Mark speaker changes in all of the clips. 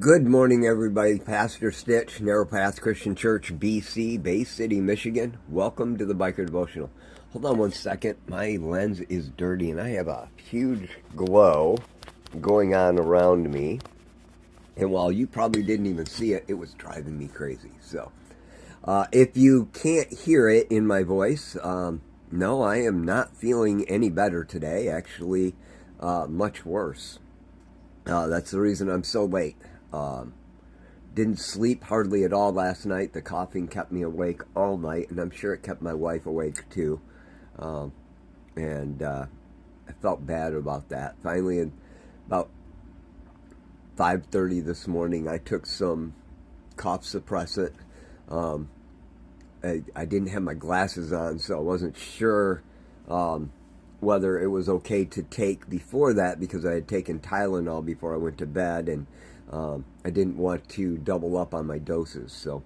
Speaker 1: Good morning, everybody. Pastor Stitch, Narrow Path Christian Church, BC, Bay City, Michigan. Welcome to the Biker Devotional. Hold on one second. My lens is dirty, and I have a huge glow going on around me. And while you probably didn't even see it, it was driving me crazy. So, if you can't hear it in my voice, no, I am not feeling any better today. Actually, much worse. That's the reason I'm so late. Didn't sleep hardly at all last night. The coughing kept me awake all night, and I'm sure it kept my wife awake too. And I felt bad about that. Finally, at about 5:30 this morning, I took some cough suppressant. I didn't have my glasses on, so I wasn't sure whether it was okay to take before that, because I had taken Tylenol before I went to bed, and I didn't want to double up on my doses. So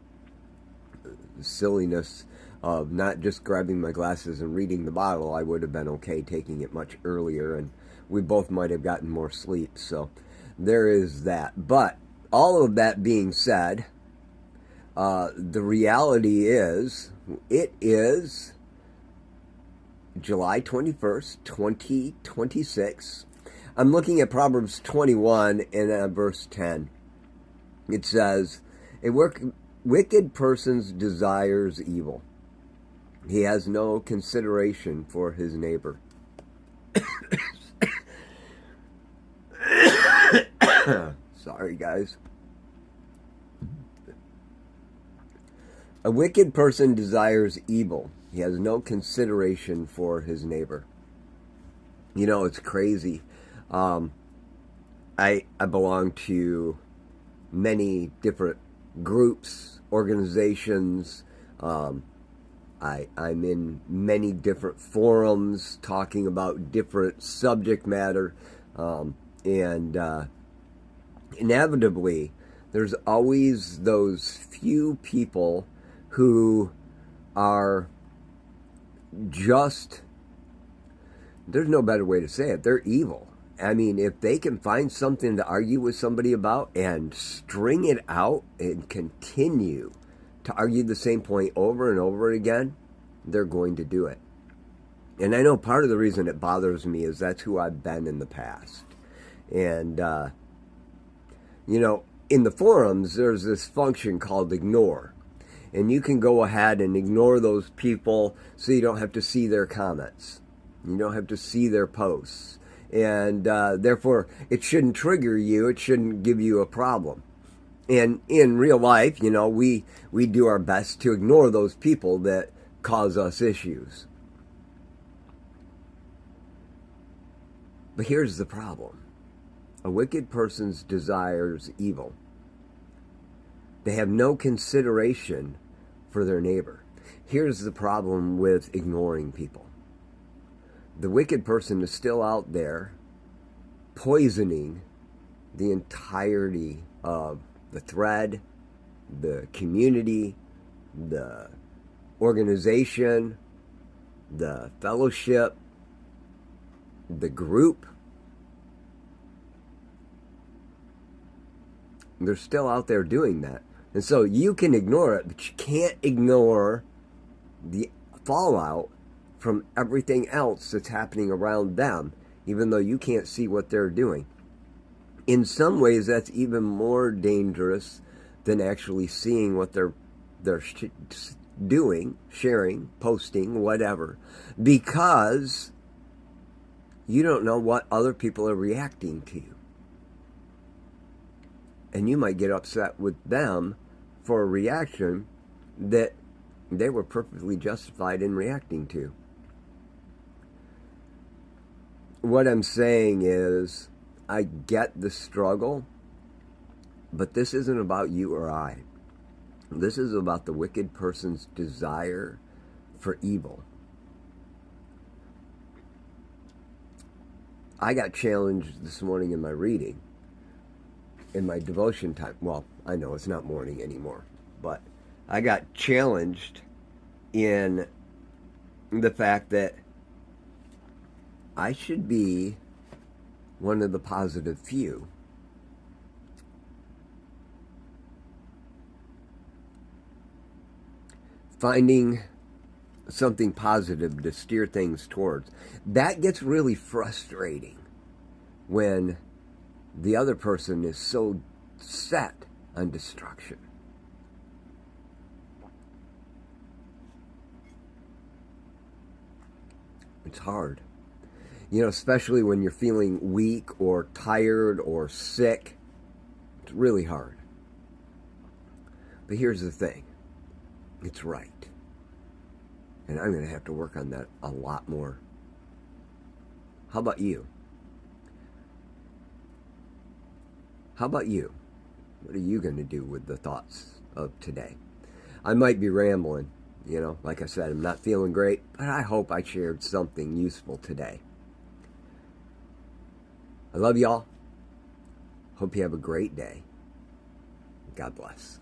Speaker 1: the silliness of not just grabbing my glasses and reading the bottle, I would have been okay taking it much earlier, and we both might have gotten more sleep. So there is that. But all of that being said, the reality is, it is July 21st, 2026. I'm looking at Proverbs 21 and verse 10. It says, "A wicked person's desires evil. He has no consideration for his neighbor." Sorry, guys. A wicked person desires evil. He has no consideration for his neighbor. You know, it's crazy. I belong to many different groups, organizations. I'm in many different forums talking about different subject matter. And inevitably, there's always those few people who are just, there's no better way to say it, they're evil. I mean, if they can find something to argue with somebody about and string it out and continue to argue the same point over and over again, they're going to do it. And I know part of the reason it bothers me is that's who I've been in the past. And, you know, in the forums, there's this function called ignore. And you can go ahead and ignore those people so you don't have to see their comments. You don't have to see their posts. And therefore, it shouldn't trigger you. It shouldn't give you a problem. And in real life, you know, we do our best to ignore those people that cause us issues. But here's the problem. A wicked person's desires evil. They have no consideration for their neighbor. Here's the problem with ignoring people. The wicked person is still out there poisoning the entirety of the thread, the community, the organization, the fellowship, the group. They're still out there doing that. And so you can ignore it, but you can't ignore the fallout from everything else that's happening around them, even though you can't see what they're doing. In some ways, that's even more dangerous than actually seeing what they're doing, sharing, posting, whatever, because you don't know what other people are reacting to. And you might get upset with them for a reaction that they were perfectly justified in reacting to. What I'm saying is, I get the struggle, but this isn't about you or I. This is about the wicked person's desire for evil. I got challenged this morning in my reading, in my devotion time. Well, I know it's not morning anymore, but I got challenged in the fact that I should be one of the positive few. finding something positive to steer things towards. That gets really frustrating when the other person is so set on destruction. It's hard. Especially when you're feeling weak or tired or sick. It's really hard. But here's the thing. It's right. And I'm going to have to work on that a lot more. How about you? How about you? What are you going to do with the thoughts of today? I might be rambling. Like I said, I'm not feeling great, but I hope I shared something useful today. I love y'all. Hope you have a great day. God bless.